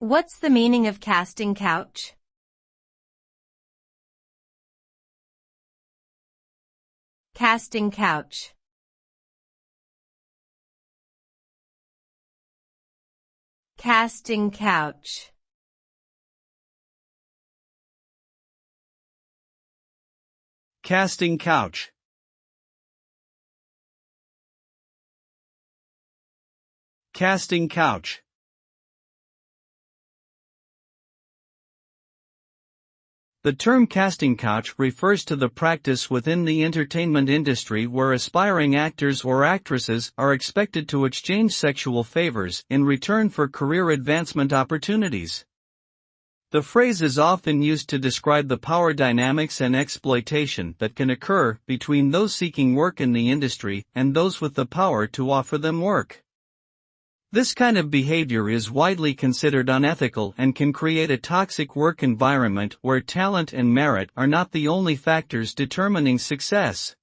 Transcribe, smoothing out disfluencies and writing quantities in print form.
What's the meaning of casting couch? Casting couch. Casting couch. Casting couch. Casting couch. The term casting couch refers to the practice within the entertainment industry where aspiring actors or actresses are expected to exchange sexual favors in return for career advancement opportunities. The phrase is often used to describe the power dynamics and exploitation that can occur between those seeking work in the industry and those with the power to offer them work. This kind of behavior is widely considered unethical and can create a toxic work environment where talent and merit are not the only factors determining success.